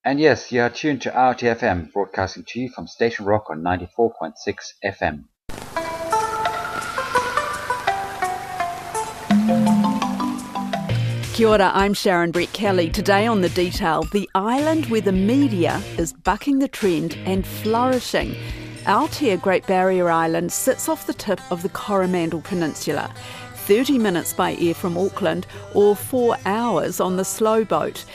And yes, you are tuned to RTFM, broadcasting to you from Station Rock on 94.6 FM. Kia ora, I'm Sharon Brett Kelly. Today on The Detail, the island where the media is bucking the trend and flourishing. Aotea Great Barrier Island sits off the tip of the Coromandel Peninsula. 30 minutes by air from Auckland or 4 hours on the slow boat.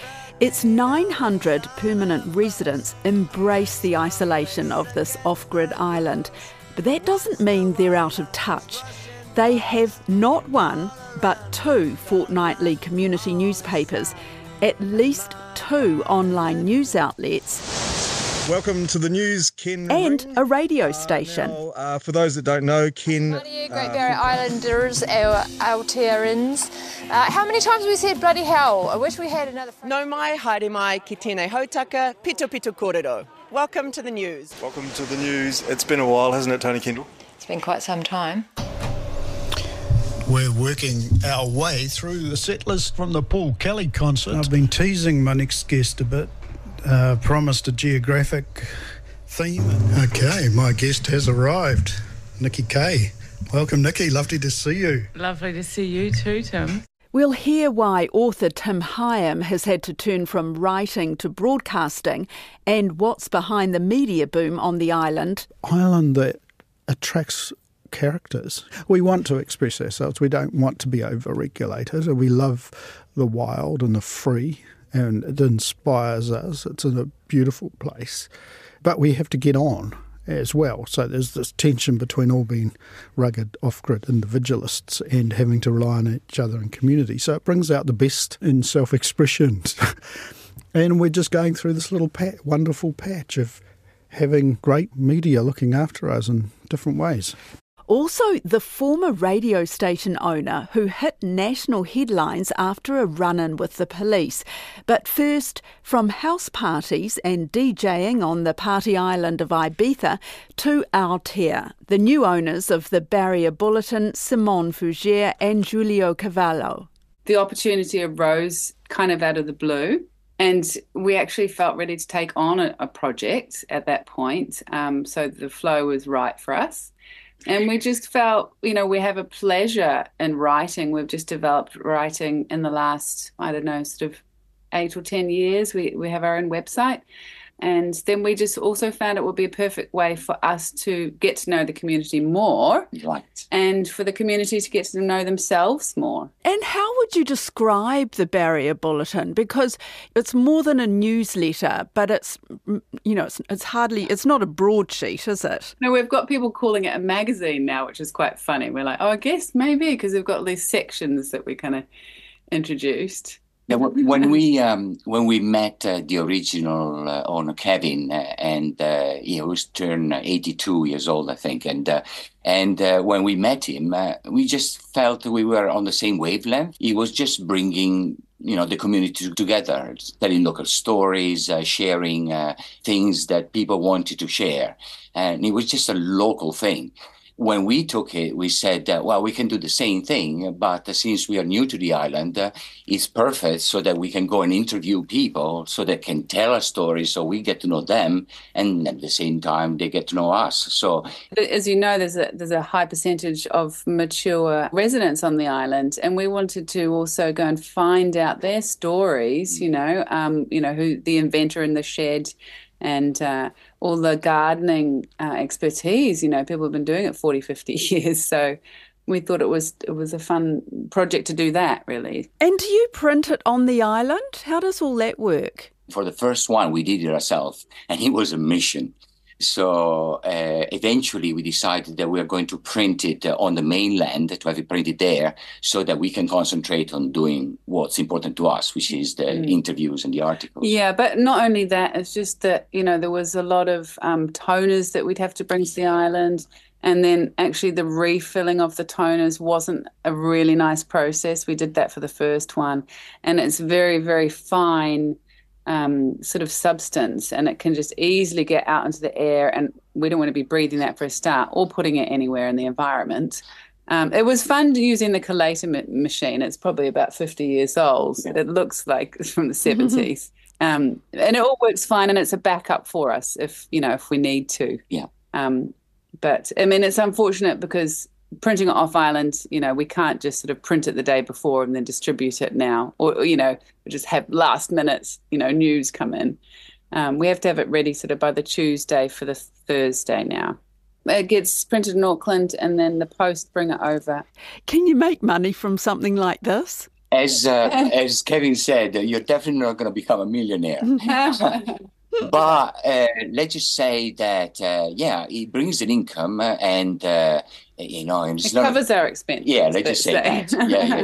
Its 900 permanent residents embrace the isolation of this off-grid island. But that doesn't mean they're out of touch. They have not one, but 2 fortnightly community newspapers, at least 2 online news outlets. Welcome to the news, Ken. And a radio station. For those that don't know, Ken... Bloody Great Barrier Islanders, our Aotearands. How many times have we said bloody hell? I wish we had another... No mai, haere mai, ki tēnei hautaka, pito pito kōrero. Welcome to the news. Welcome to the news. It's been a while, hasn't it, Tony Kendall? It's been quite some time. We're working our way through the set list from the Paul Kelly concert. I've been teasing my next guest a bit, promised a geographic theme. Okay, my guest has arrived, Nikki Kay. Welcome, Nikki. Lovely to see you. Lovely to see you too, Tim. We'll hear why author Tim Hyam has had to turn from writing to broadcasting and what's behind the media boom on the island. Island that attracts characters. We want to express ourselves. We don't want to be over-regulated. We love the wild and the free, and it inspires us. It's in a beautiful place. But we have to get on as well. So there's this tension between all being rugged, off-grid individualists and having to rely on each other in community. So it brings out the best in self-expression. And we're just going through this little wonderful patch of having great media looking after us in different ways. Also, the former radio station owner who hit national headlines after a run-in with the police. But first, from house parties and DJing on the party island of Ibiza to Aotea, the new owners of the Barrier Bulletin, Simone Fougere and Giulio Cavallo. The opportunity arose kind of out of the blue. And we actually felt ready to take on a project at that point. So the flow was right for us. And we just felt, we have a pleasure in writing. We've just developed writing in the last, sort of 8 or 10 years. We have our own website. And then we just also found it would be a perfect way for us to get to know the community more. Right. And for the community to get to know themselves more. And how would you describe the Barrier Bulletin? Because it's more than a newsletter, but it's not a broadsheet, is it? No, we've got people calling it a magazine now, which is quite funny. We're like, I guess maybe, because we've got these sections that we kind of introduced. Yeah, when we met the original owner Kevin, and he was turned 82 years old, I think, and when we met him, we just felt that we were on the same wavelength. He was just bringing the community together, telling local stories, sharing things that people wanted to share, and it was just a local thing. When we took it, we said, we can do the same thing, but since we are new to the island, it's perfect so that we can go and interview people so they can tell us stories so we get to know them, and at the same time, they get to know us. So, as you know, there's a high percentage of mature residents on the island, and we wanted to also go and find out their stories, who the inventor in the shed, and all the gardening expertise. People have been doing it 40, 50 years. So we thought it was a fun project to do that, really. And do you print it on the island? How does all that work? For the first one, we did it ourselves, and it was a mission. So eventually we decided that we are going to print it on the mainland, to have it printed there, so that we can concentrate on doing what's important to us, which is the interviews and the articles. Yeah, but not only that, it's just that, there was a lot of toners that we'd have to bring to the island. And then actually the refilling of the toners wasn't a really nice process. We did that for the first one. And it's very, very fine sort of substance, and it can just easily get out into the air, and we don't want to be breathing that for a start or putting it anywhere in the environment. It was fun using the collator machine. It's probably about 50 years old. It looks like it's from the 70s. And it all works fine, and it's a backup for us if we need to. Yeah. But I mean, it's unfortunate because printing it off island, we can't just sort of print it the day before and then distribute it now, or just have last minute, news come in. We have to have it ready sort of by the Tuesday for the Thursday now. It gets printed in Auckland, and then the post bring it over. Can you make money from something like this? As Kevin said, you're definitely not going to become a millionaire. But let's just say that, it brings an income and, and it's it covers our expenses. Yeah, let's just say that.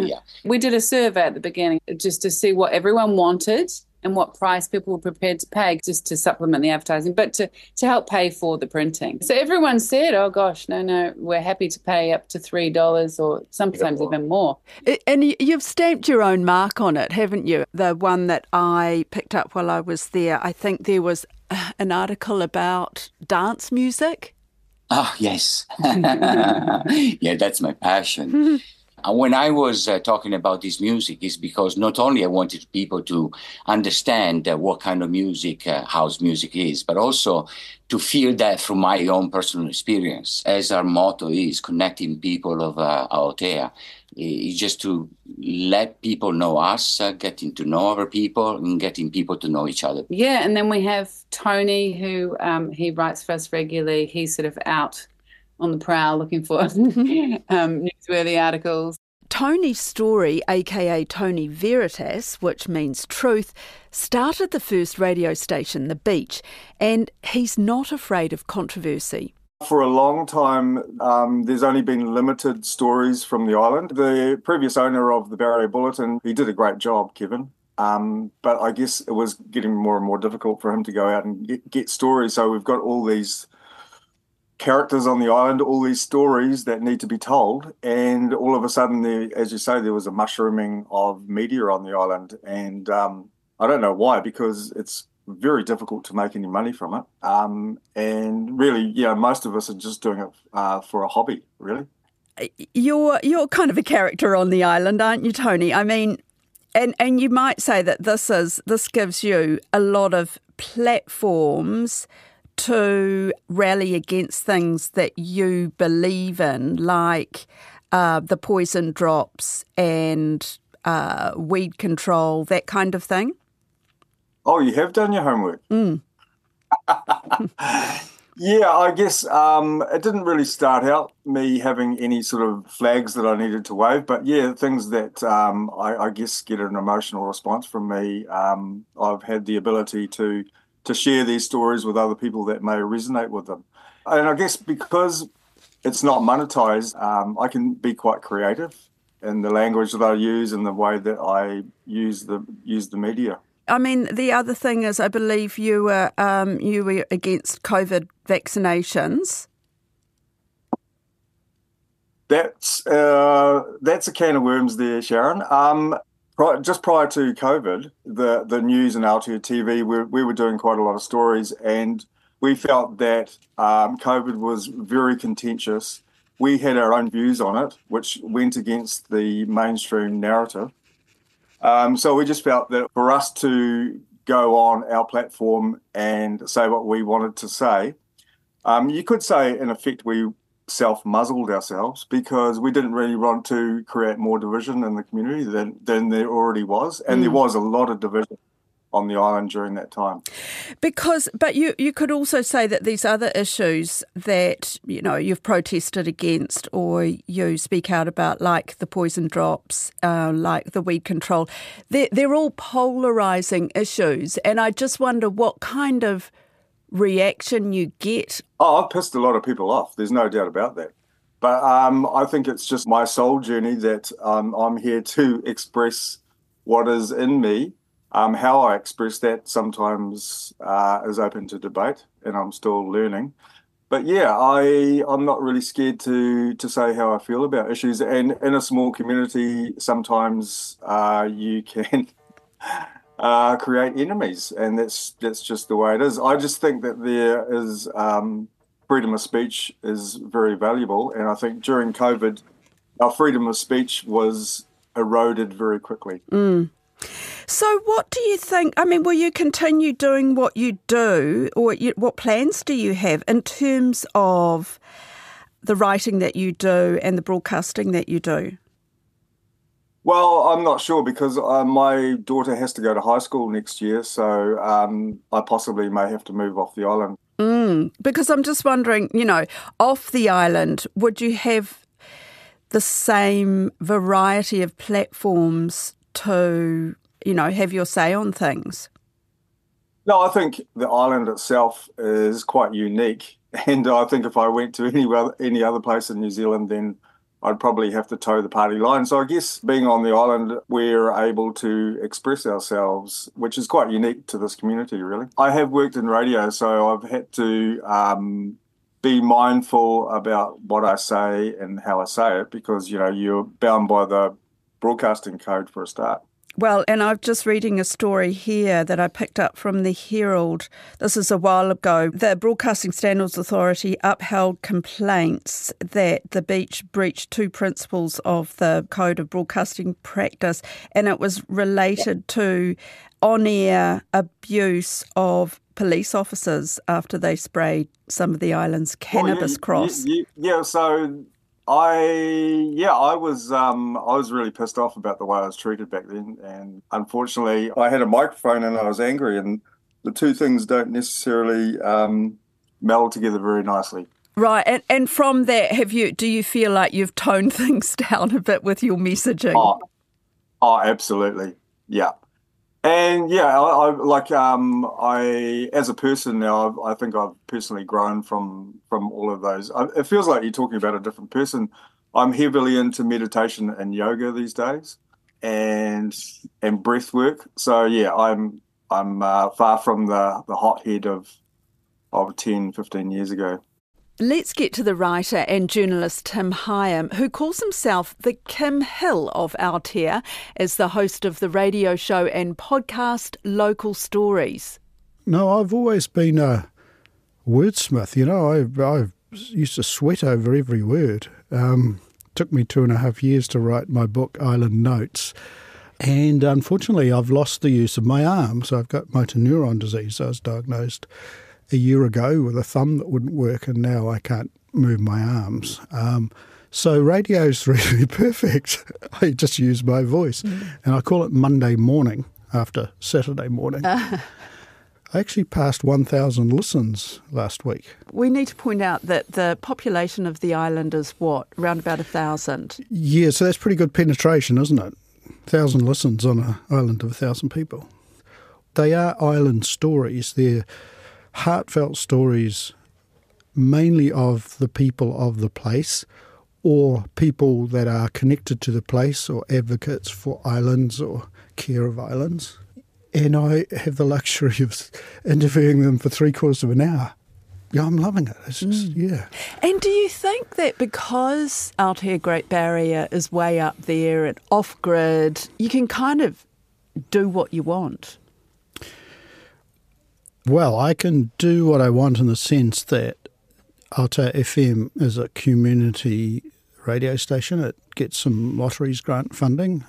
Yeah. We did a survey at the beginning just to see what everyone wanted and what price people were prepared to pay just to supplement the advertising, but to help pay for the printing. So everyone said, oh gosh, no, we're happy to pay up to $3 or sometimes even more. And you've stamped your own mark on it, haven't you? The one that I picked up while I was there, I think there was an article about dance music. Oh, yes. Yeah, that's my passion. When I was talking about this music, is because not only I wanted people to understand what kind of music house music is, but also to feel that from my own personal experience. As our motto is connecting people of Aotea, it's just to let people know us, getting to know other people and getting people to know each other. Yeah, and then we have Tony, who he writes for us regularly. He's sort of out on the prowl looking for newsworthy articles. Tony's story, aka Tony Veritas, which means truth, started the first radio station, The Beach, and he's not afraid of controversy. For a long time, there's only been limited stories from the island. The previous owner of the Barrier Bulletin, he did a great job, Kevin. But I guess it was getting more and more difficult for him to go out and get stories. So we've got all these characters on the island, all these stories that need to be told, and all of a sudden, as you say, there was a mushrooming of media on the island, and I don't know why, because it's very difficult to make any money from it, and really, most of us are just doing it for a hobby, really. You're kind of a character on the island, aren't you, Tony? I mean, and you might say that this gives you a lot of platforms to rally against things that you believe in, like the poison drops and weed control, that kind of thing? Oh, you have done your homework. Yeah, I guess it didn't really start out me having any sort of flags that I needed to wave, but yeah, things that I guess get an emotional response from me. I've had the ability to share these stories with other people that may resonate with them. And I guess because it's not monetized, I can be quite creative in the language that I use and the way that I use the media. I mean, the other thing is, I believe you were against COVID vaccinations. That's a can of worms there, Sharon. Just prior to COVID, the news and Aotea TV, we were doing quite a lot of stories, and we felt that COVID was very contentious. We had our own views on it, which went against the mainstream narrative. So we just felt that for us to go on our platform and say what we wanted to say, you could say, in effect, we self-muzzled ourselves because we didn't really want to create more division in the community than there already was. And there was a lot of division on the island during that time. But you could also say that these other issues that, you've protested against or you speak out about, like the poison drops, like the weed control, they're all polarising issues. And I just wonder what kind of reaction you get. Oh, I've pissed a lot of people off. There's no doubt about that. But I think it's just my soul journey that I'm here to express what is in me. How I express that sometimes is open to debate, and I'm still learning. But yeah, I'm not really scared to say how I feel about issues. And in a small community, sometimes you can create enemies, and that's just the way it is. I just think that there is freedom of speech is very valuable, and I think during COVID, our freedom of speech was eroded very quickly. So what do you think, I mean, will you continue doing what you do, or what plans do you have in terms of the writing that you do and the broadcasting that you do? Well, I'm not sure because my daughter has to go to high school next year, so I possibly may have to move off the island. Because I'm just wondering, off the island, would you have the same variety of platforms to, have your say on things? No, I think the island itself is quite unique. And I think if I went to any other place in New Zealand, then I'd probably have to toe the party line. So I guess being on the island, we're able to express ourselves, which is quite unique to this community, really. I have worked in radio, so I've had to be mindful about what I say and how I say it because, you're bound by the broadcasting code for a start. Well, and I'm just reading a story here that I picked up from the Herald. This is a while ago. The Broadcasting Standards Authority upheld complaints that the Beach breached two principles of the Code of Broadcasting Practice, and it was related to on-air abuse of police officers after they sprayed some of the island's cannabis cross. So I was really pissed off about the way I was treated back then, and unfortunately I had a microphone and I was angry, and the two things don't necessarily meld together very nicely. Right, and from that, do you feel like you've toned things down a bit with your messaging? Oh, absolutely, yeah. And I as a person now, I think I've personally grown from all of those. It feels like you're talking about a different person. I'm heavily into meditation and yoga these days, and breath work. So yeah, I'm far from the hothead of 10, 15 years ago. Let's get to the writer and journalist Tim Hyam, who calls himself the Kim Hill of Aotea, as the host of the radio show and podcast Local Stories. No, I've always been a wordsmith. I used to sweat over every word. Took me 2.5 years to write my book, Island Notes. And unfortunately, I've lost the use of my arms. I've got motor neuron disease. I was diagnosed a year ago with a thumb that wouldn't work, and now I can't move my arms. So radio's really perfect. I just use my voice. And I call it Monday morning after Saturday morning. I actually passed 1,000 listens last week. We need to point out that the population of the island is what, around about 1,000? Yeah, so that's pretty good penetration, isn't it? 1,000 listens on an island of 1,000 people. They are island stories. They're heartfelt stories mainly of the people of the place or people that are connected to the place or advocates for islands or care of islands. And I have the luxury of interviewing them for 3/4 of an hour. Yeah, I'm loving it. It's just, yeah. And do you think that because Aotea Great Barrier is way up there and off-grid, you can kind of do what you want? Well, I can do what I want in the sense that Aotea FM is a community radio station. It gets some lotteries grant funding,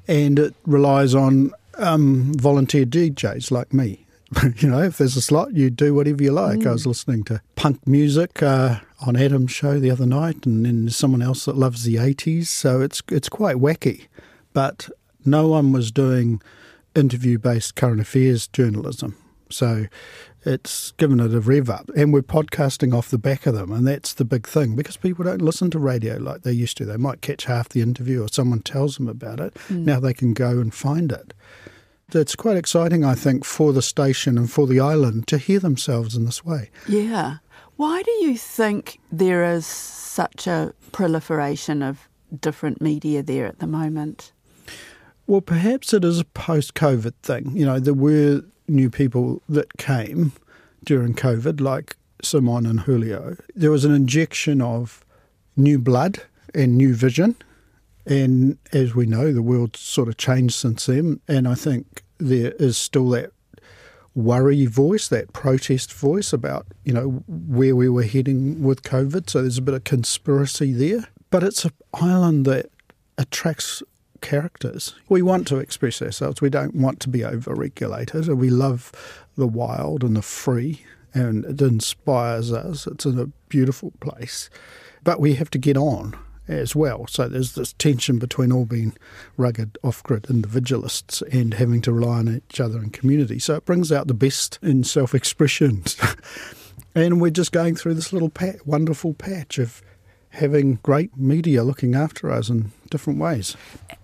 and it relies on volunteer DJs like me. If there's a slot, you do whatever you like. I was listening to punk music on Adam's show the other night, and then there's someone else that loves the 80s, so it's quite wacky. But no one was doing interview-based current affairs journalism. So it's given it a rev up, and we're podcasting off the back of them, and that's the big thing because people don't listen to radio like they used to. They might catch half the interview or someone tells them about it. Now they can go and find it. It's quite exciting, I think, for the station and for the island to hear themselves in this way. Yeah. Why do you think there is such a proliferation of different media there at the moment? Well, perhaps it is a post-COVID thing. There were new people that came during COVID, like Simon and Julio. There was an injection of new blood and new vision. And as we know, the world's sort of changed since then. And I think there is still that worry voice, that protest voice about, where we were heading with COVID. So there's a bit of conspiracy there. But it's an island that attracts characters. We want to express ourselves. We don't want to be over-regulated. We love the wild and the free, and it inspires us. It's in a beautiful place. But we have to get on as well. So there's this tension between all being rugged, off-grid individualists and having to rely on each other in community. So it brings out the best in self-expression. And we're just going through this little wonderful patch of having great media looking after us in different ways.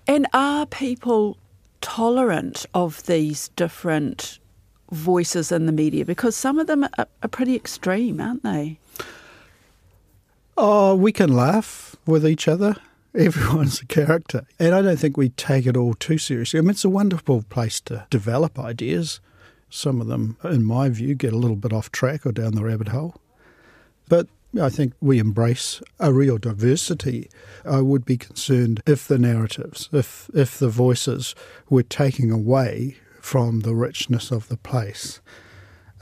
And are people tolerant of these different voices in the media? Because some of them are pretty extreme, aren't they? Oh, we can laugh with each other. Everyone's a character. And I don't think we take it all too seriously. I mean, it's a wonderful place to develop ideas. Some of them, in my view, get a little bit off track or down the rabbit hole. But I think we embrace a real diversity. I would be concerned if the narratives, if the voices were taking away from the richness of the place.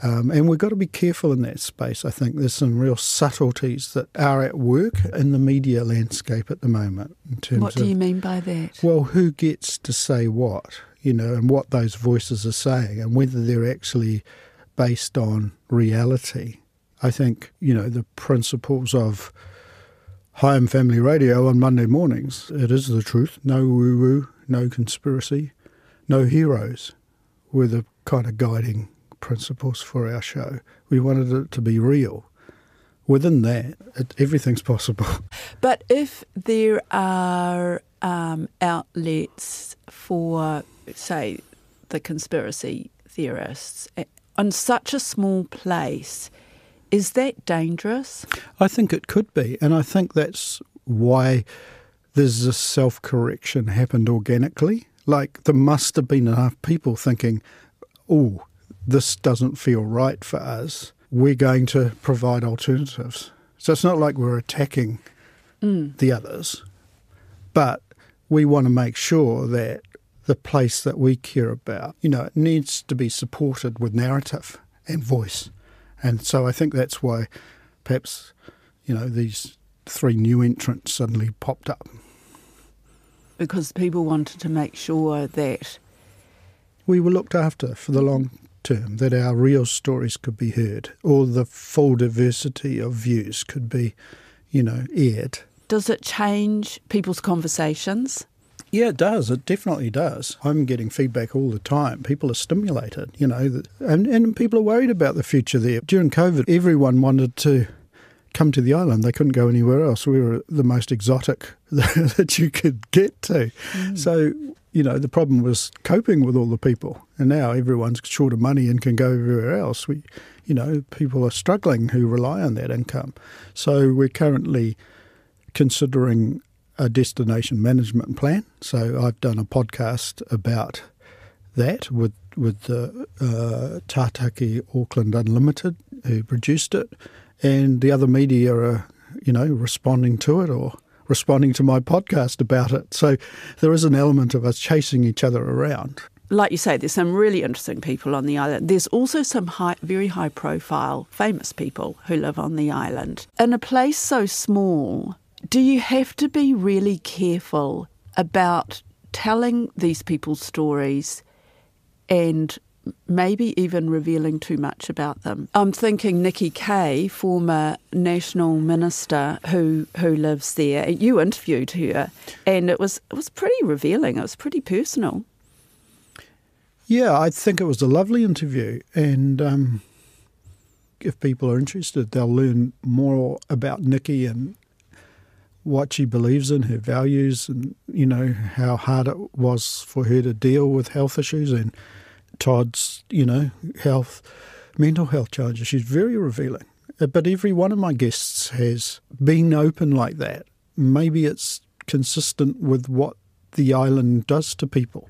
And we've got to be careful in that space. I think there's some real subtleties that are at work in the media landscape at the moment. In terms what do you mean by that? Well, who gets to say what, and what those voices are saying, and whether they're actually based on reality. I think, the principles of Home Family Radio on Monday mornings, it is the truth, no woo-woo, no conspiracy, no heroes, were the kind of guiding principles for our show. We wanted it to be real. Within that, everything's possible. But if there are outlets for, say, the conspiracy theorists on such a small place, is that dangerous? I think it could be, and I think that's why there's this self-correction happened organically. Like, there must have been enough people thinking, oh, this doesn't feel right for us. We're going to provide alternatives. So it's not like we're attacking the others, but we want to make sure that the place that we care about, it needs to be supported with narrative and voice. And so I think that's why perhaps, these 3 new entrants suddenly popped up. Because people wanted to make sure that we were looked after for the long term, that our real stories could be heard, or the full diversity of views could be, aired. Does it change people's conversations? Yeah, it does. It definitely does. I'm getting feedback all the time. People are stimulated, and people are worried about the future there. During COVID, everyone wanted to come to the island. They couldn't go anywhere else. We were the most exotic that you could get to. So, the problem was coping with all the people. And now everyone's short of money and can go everywhere else. People are struggling who rely on that income. So we're currently considering a destination management plan. So I've done a podcast about that with the Tātaki Auckland Unlimited, who produced it. And the other media are, responding to it or responding to my podcast about it. So there is an element of us chasing each other around. Like you say, there's some really interesting people on the island. There's also some very high-profile, famous people who live on the island. In a place so small, do you have to be really careful about telling these people's stories and maybe even revealing too much about them? I'm thinking Nikki Kay, former national minister who lives there. You interviewed her, and it was pretty revealing. It was pretty personal. Yeah, I think it was a lovely interview, and if people are interested, they'll learn more about Nikki and what she believes in, her values, and how hard it was for her to deal with health issues and Todd's, mental health challenges. She's very revealing. But every one of my guests has been open like that. Maybe it's consistent with what the island does to people.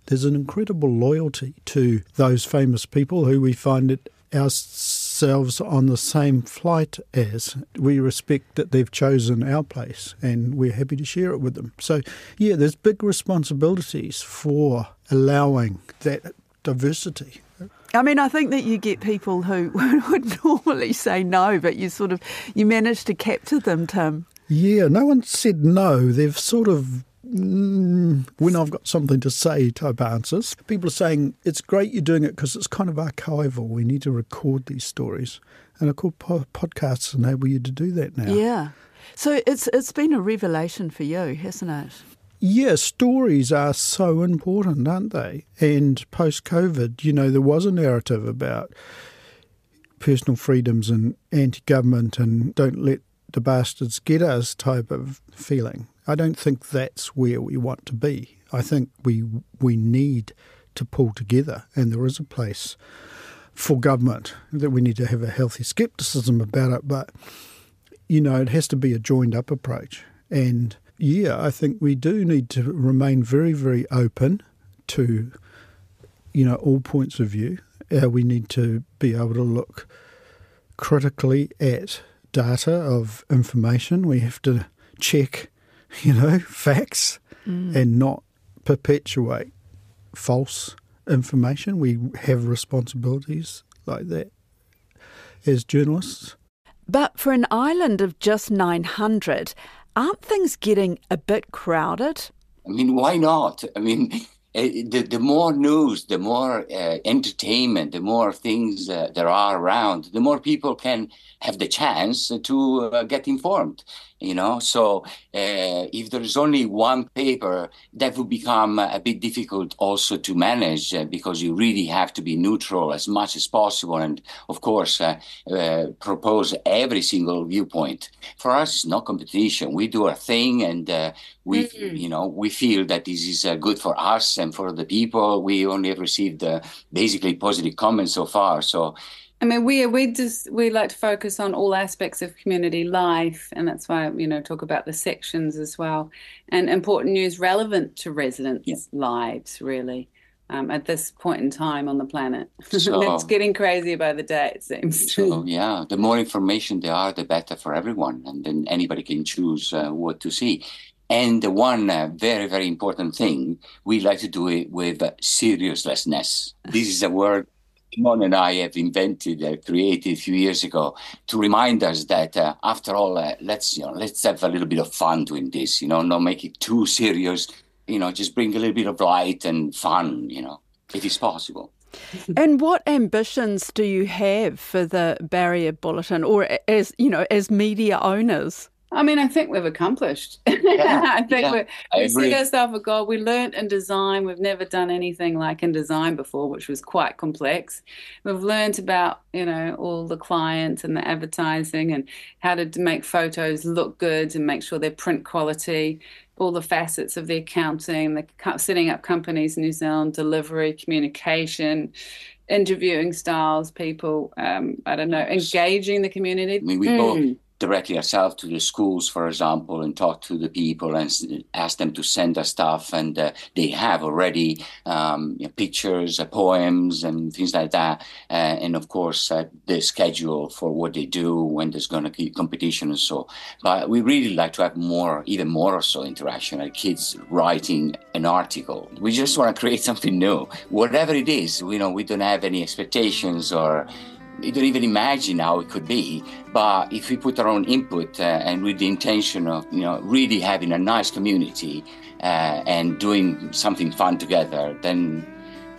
There's an incredible loyalty to those famous people who we find it ourselves on the same flight as. We respect that they've chosen our place and we're happy to share it with them. So, yeah, there's big responsibilities for allowing that diversity. I mean, I think that you get people who would normally say no, but you manage to capture them, Tim. Yeah, no one said no. They've sort of when I've got something to say type answers. People are saying it's great you're doing it because it's kind of archival. We need to record these stories. And of course, podcasts enable you to do that now. Yeah. So it's been a revelation for you, hasn't it? Yeah, stories are so important, aren't they? And post-COVID, there was a narrative about personal freedoms and anti-government and don't let the bastards get us type of feeling. I don't think that's where we want to be. I think we need to pull together, and there is a place for government that we need to have a healthy scepticism about it, but, it has to be a joined-up approach. And, yeah, I think we do need to remain very, very open to, all points of view. We need to be able to look critically at data of information. We have to check, facts and not perpetuate false information. We have responsibilities like that as journalists. But for an island of just 900, aren't things getting a bit crowded? I mean, why not? I mean, the more news, the more entertainment, the more things there are around, the more people can have the chance to get informed. So if there is only one paper, that would become a bit difficult also to manage because you really have to be neutral as much as possible and, of course, propose every single viewpoint. For us, it's not competition. We do our thing and we feel that this is good for us and for the people. We only have received basically positive comments so far. So I mean, we like to focus on all aspects of community life, and that's why, talk about the sections as well, and important news relevant to residents' lives, really, at this point in time on the planet. So, it's getting crazier by the day, it seems. So, yeah, the more information there are, the better for everyone, and then anybody can choose what to see. And the one very, very important thing, we like to do it with seriousness. This is a word Simon and I have created a few years ago to remind us that after all, let's have a little bit of fun doing this, not make it too serious, just bring a little bit of light and fun, if it's possible. And what ambitions do you have for the Barrier Bulletin or as media owners? I mean, I think we've accomplished. I think we set ourselves a goal. We learnt in design. We've never done anything like in design before, which was quite complex. We've learnt about, all the clients and the advertising and how to make photos look good and make sure they're print quality, all the facets of the accounting, setting up companies in New Zealand, delivery, communication, interviewing styles, people, engaging the community. I mean, we both directly ourselves to the schools, for example, and talk to the people and ask them to send us stuff. And they have already pictures, poems, and things like that. And of course, the schedule for what they do, when there's going to be competition and so. But we really like to have even more or so interaction, like kids writing an article. We just want to create something new. Whatever it is, we don't have any expectations or you don't even imagine how it could be. But if we put our own input and with the intention of, really having a nice community and doing something fun together, then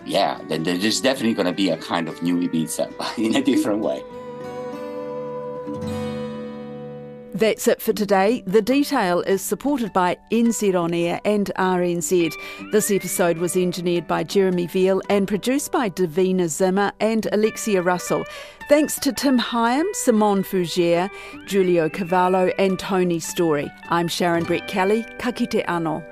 there's definitely going to be a kind of new Ibiza, but in a different way. That's it for today. The Detail is supported by NZ On Air and RNZ. This episode was engineered by Jeremy Veal and produced by Davina Zimmer and Alexia Russell. Thanks to Tim Hyam, Simone Fougere, Giulio Cavallo and Tony Story. I'm Sharon Brett Kelly. Ka kite anō.